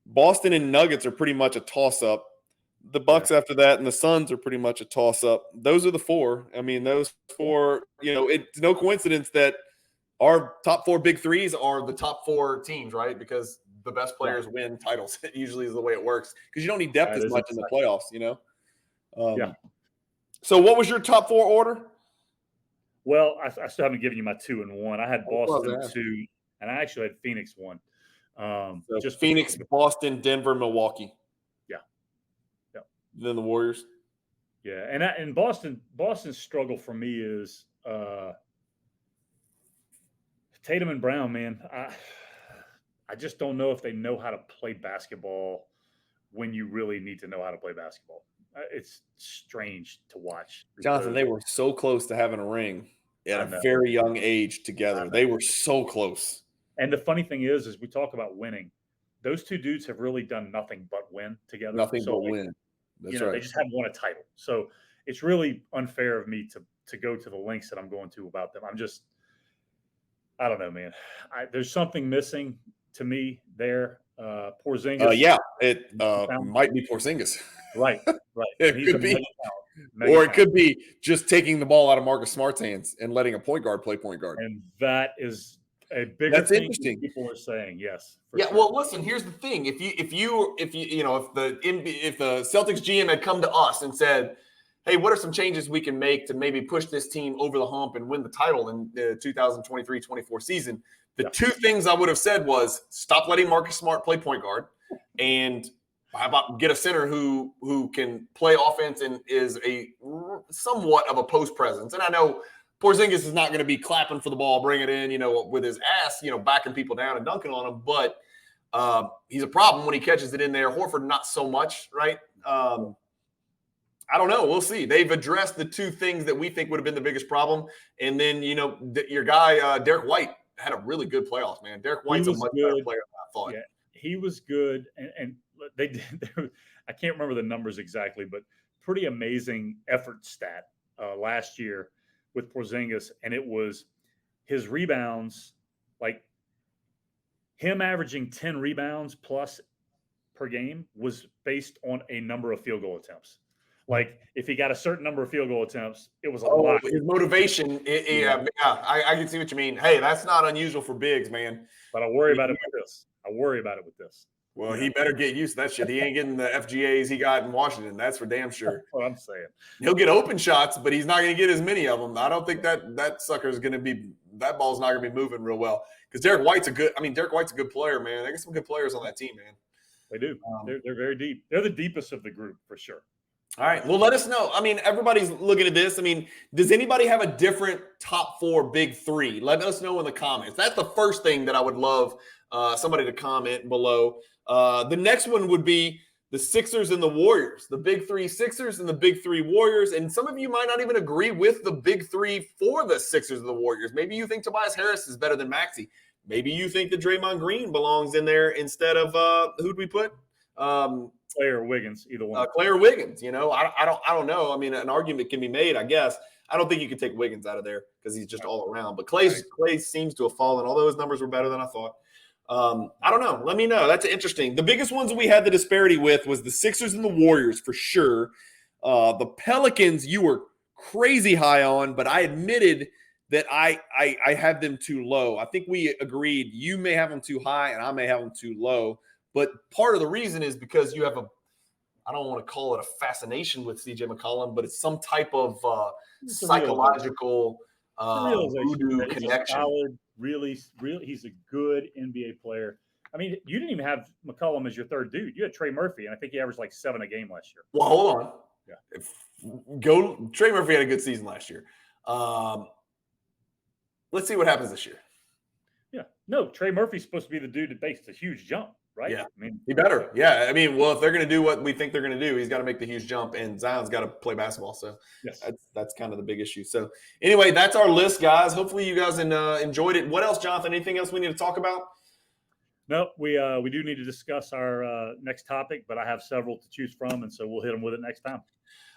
Boston and Nuggets are pretty much a toss-up. The Bucks after that and the Suns are pretty much a toss-up. Those are the 4. I mean, those 4, it's no coincidence that our top 4 big threes are the top 4 teams, right? Because the best players win titles. It usually is the way it works because you don't need depth as much in the playoffs, So what was your top 4 order? Well, I still haven't given you my 2 and 1. I had Boston 2, and I actually had Phoenix 1. Just Phoenix, Boston, Denver, Milwaukee. Yeah. Then the Warriors. Yeah, and Boston's struggle for me is Tatum and Brown. Man, I just don't know if they know how to play basketball when you really need to know how to play basketball. It's strange to watch. Jonathan, they were so close to having a ring at a very young age together. They were so close. And the funny thing is we talk about winning. Those 2 dudes have really done nothing but win together. Nothing but win. That's right. They just haven't won a title. So it's really unfair of me to go to the lengths that I'm going to about them. I don't know, man. There's something missing to me there. Porzingis. It might be Porzingis. Right. It could be. Or it could be just taking the ball out of Marcus Smart's hands and letting a point guard play point guard. And that is a bigger thing interesting. People are saying, yes. Yeah, sure. Well, listen, here's the thing. If the Celtics GM had come to us and said, hey, what are some changes we can make to maybe push this team over the hump and win the title in the 2023-24 season? The 2 things I would have said was stop letting Marcus Smart play point guard, and how about get a center who can play offense and is a somewhat of a post presence. And I know Porzingis is not going to be clapping for the ball, bring it in, with his ass, backing people down and dunking on them. But he's a problem when he catches it in there. Horford, not so much, right? I don't know. We'll see. They've addressed the 2 things that we think would have been the biggest problem. And then, your guy, Derek White, had a really good playoffs, man. Derek White's a much better player than I thought. Yeah, he was good. And they did. I can't remember the numbers exactly, but pretty amazing effort stat last year with Porzingis. And it was his rebounds, like him averaging 10 rebounds plus per game was based on a number of field goal attempts. Like if he got a certain number of field goal attempts, it was a lot. His motivation, I can see what you mean. Hey, that's not unusual for bigs, man. But I worry about it with this. Well, he better get used to that shit. He ain't getting the FGAs he got in Washington. That's for damn sure. That's what I'm saying. He'll get open shots, but he's not going to get as many of them. I don't think that sucker is going to be – that ball's not going to be moving real well. Because Derek White's a good player, man. They got some good players on that team, man. They do. They're very deep. They're the deepest of the group for sure. All right. Well, let us know. I mean, everybody's looking at this. I mean, does anybody have a different top 4 big 3? Let us know in the comments. That's the first thing that I would love somebody to comment below. The next one would be the Sixers and the Warriors, the big 3 Sixers and the big 3 Warriors. And some of you might not even agree with the big 3 for the Sixers and the Warriors. Maybe you think Tobias Harris is better than Maxey. Maybe you think that Draymond Green belongs in there instead of who'd we put? Clay or Wiggins, either one. Clay or Wiggins, I don't know. I mean, an argument can be made, I guess. I don't think you can take Wiggins out of there because he's just all around. But Clay seems to have fallen, although his numbers were better than I thought. I don't know. Let me know. That's interesting. The biggest ones we had the disparity with was the Sixers and the Warriors for sure. The Pelicans you were crazy high on, but I admitted that I have them too low. I think we agreed you may have them too high and I may have them too low. But part of the reason is because you have I don't want to call it a fascination with CJ McCollum, but it's some type of psychological voodoo connection. Solid, really, he's a good NBA player. I mean, you didn't even have McCollum as your third dude. You had Trey Murphy, and I think he averaged like 7 a game last year. Well, hold on. Yeah. Trey Murphy had a good season last year. Let's see what happens this year. Yeah. No, Trey Murphy's supposed to be the dude that makes the huge jump, right? Yeah. I mean, he better. Yeah. I mean, well, if they're going to do what we think they're going to do, he's got to make the huge jump, and Zion's got to play basketball. So yes, that's kind of the big issue. So anyway, that's our list, guys. Hopefully you guys enjoyed it. What else, Jonathan? Anything else we need to talk about? No, we do need to discuss our next topic, but I have several to choose from, and so we'll hit them with it next time.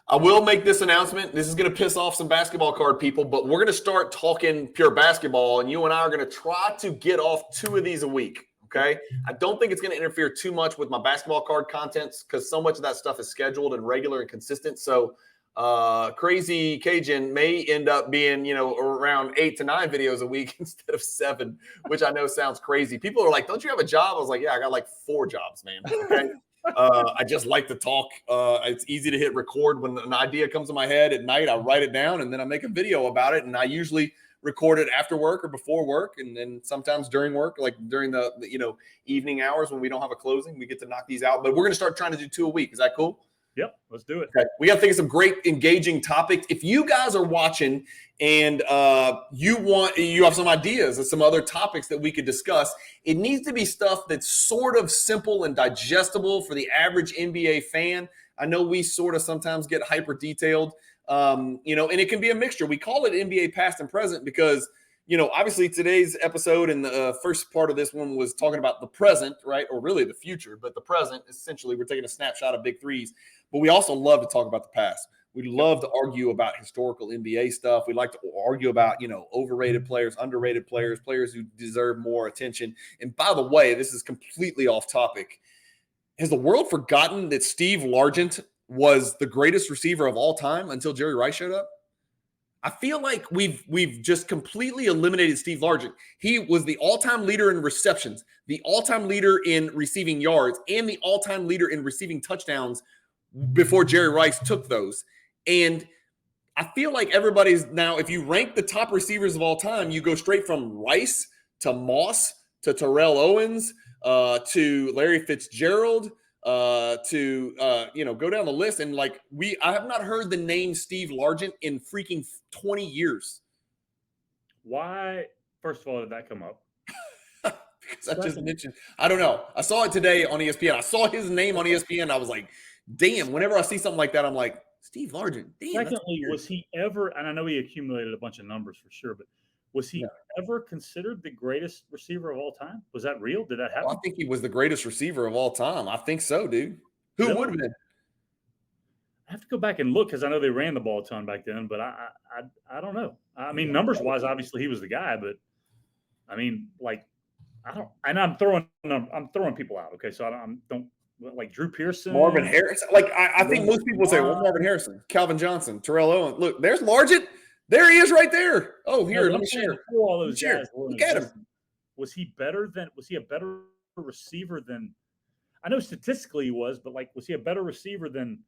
I will make this announcement. This is going to piss off some basketball card people, but we're going to start talking pure basketball, and you and I are going to try to get off 2 of these a week, okay? I don't think it's going to interfere too much with my basketball card contents because so much of that stuff is scheduled and regular and consistent. So Crazy Cajun may end up being, around 8 to 9 videos a week instead of 7, which I know sounds crazy. People are like, don't you have a job? I was like, yeah, I got like 4 jobs, man. Okay. I just like to talk. It's easy to hit record when an idea comes to my head at night. I write it down and then I make a video about it. And I usually record it after work or before work. And then sometimes during work, like during the evening hours when we don't have a closing, we get to knock these out. But we're going to start trying to do 2 a week. Is that cool? Yep, let's do it. Okay. We got to think of some great engaging topics. If you guys are watching and you have some ideas of some other topics that we could discuss, it needs to be stuff that's sort of simple and digestible for the average NBA fan. I know we sort of sometimes get hyper detailed, and it can be a mixture. We call it NBA past and present because obviously today's episode and the first part of this one was talking about the present, right? Or really the future, but the present, essentially, we're taking a snapshot of big threes. But we also love to talk about the past. We love to argue about historical NBA stuff. We like to argue about, overrated players, underrated players, players who deserve more attention. And by the way, this is completely off topic. Has the world forgotten that Steve Largent was the greatest receiver of all time until Jerry Rice showed up? I feel like we've just completely eliminated Steve Largent. He was the all-time leader in receptions, the all-time leader in receiving yards, and the all-time leader in receiving touchdowns before Jerry Rice took those. And I feel like everybody's now, if you rank the top receivers of all time, you go straight from Rice to Moss to Terrell Owens to Larry Fitzgerald to go down the list. And I have not heard the name Steve Largent in freaking 20 years. Why, first of all, did that come up? Because I just mentioned, I don't know. I saw it today on ESPN. I saw his name on ESPN. I was like, damn, whenever I see something like that, I'm like, Steve Largent. Damn. Secondly, was he ever, and I know he accumulated a bunch of numbers for sure, but was he ever considered the greatest receiver of all time? Was that real? Did that happen? Well, I think he was the greatest receiver of all time. I think so, dude. Who would have been? I have to go back and look because I know they ran the ball a ton back then, but I don't know. I mean, numbers wise, obviously he was the guy, but I mean, I don't. And I'm throwing people out. Okay, so I don't like Drew Pearson, Marvin Harrison. I think most people say, well, Marvin Harrison, Calvin Johnson, Terrell Owens. Look, there's Largent. There he is right there. Oh, here, let me share. All those guys look at him. Was he a better receiver than? I know statistically he was, but was he a better receiver than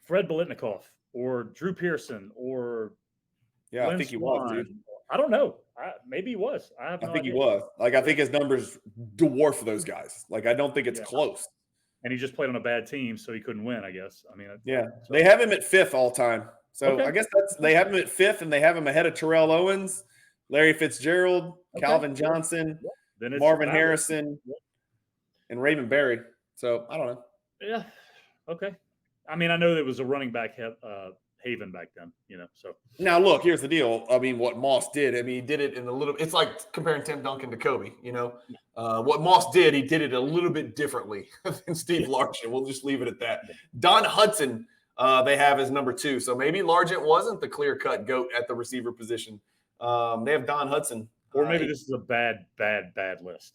Fred Biletnikoff or Drew Pearson or? Yeah, Lynn I think he was, dude. I don't know. Maybe he was. I think he was. I think his numbers dwarf those guys. I don't think it's close. And he just played on a bad team, so he couldn't win, I guess. I mean, they have him at 5th all time. So I guess they have him at 5th, and they have him ahead of Terrell Owens, Larry Fitzgerald, Calvin Johnson, Marvin Harrison, and Raymond Berry. So I don't know. Yeah. Okay. I mean, I know there was a running back haven back then, so. Now, look, here's the deal. I mean, what Moss did, he did it in a little – it's like comparing Tim Duncan to Kobe, What Moss did, he did it a little bit differently than Steve Largent. We'll just leave it at that. Don Hudson – they have as number 2. So maybe Largent wasn't the clear-cut GOAT at the receiver position. They have Don Hudson. Or maybe this is a bad list.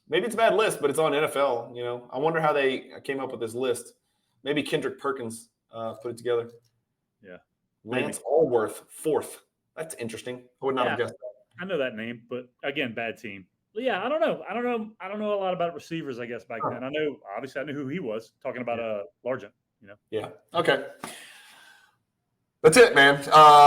Maybe it's a bad list, but it's on NFL, I wonder how they came up with this list. Maybe Kendrick Perkins put it together. Yeah. Lance Allworth, 4th. That's interesting. I would not have guessed that. I know that name, but again, bad team. But yeah, I don't know. I don't know a lot about receivers, I guess, back then. I knew who he was, talking about Largent, you know. Yeah. Okay. That's it, man.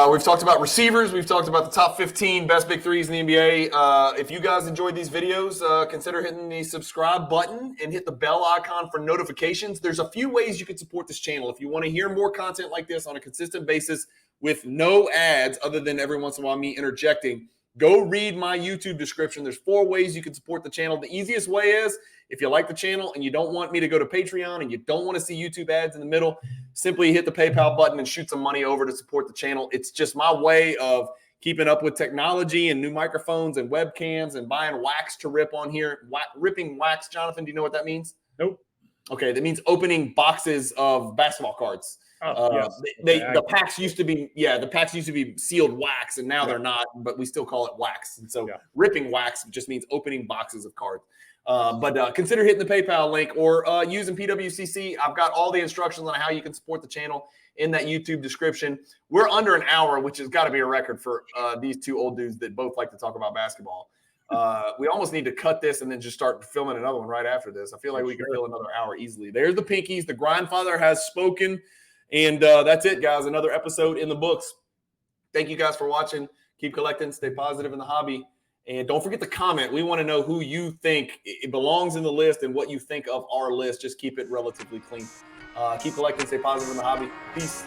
We've talked about receivers. We've talked about the top 15 best big threes in the NBA. If you guys enjoyed these videos, consider hitting the subscribe button and hit the bell icon for notifications. There's a few ways you can support this channel. If you want to hear more content like this on a consistent basis with no ads other than every once in a while me interjecting, go read my YouTube description. There's 4 ways you can support the channel. The easiest way is if you like the channel and you don't want me to go to Patreon and you don't want to see YouTube ads in the middle, simply hit the PayPal button and shoot some money over to support the channel. It's just my way of keeping up with technology and new microphones and webcams and buying wax to rip on here. Ripping wax, Jonathan, do you know what that means? Nope. Okay, that means opening boxes of basketball cards. Yes. The packs used to be sealed wax, and now they're not, but we still call it wax. And so ripping wax just means opening boxes of cards. But consider hitting the PayPal link or using PWCC. I've got all the instructions on how you can support the channel in that YouTube description. We're under an hour, which has got to be a record for these 2 old dudes that both like to talk about basketball. We almost need to cut this and then just start filming another one right after this. I feel like we can fill another hour easily. There's the Pinkies. The Grindfather has spoken. And that's it, guys. Another episode in the books. Thank you guys for watching. Keep collecting. Stay positive in the hobby. And don't forget to comment. We want to know who you think it belongs in the list and what you think of our list. Just keep it relatively clean. Keep collecting. Stay positive in the hobby. Peace.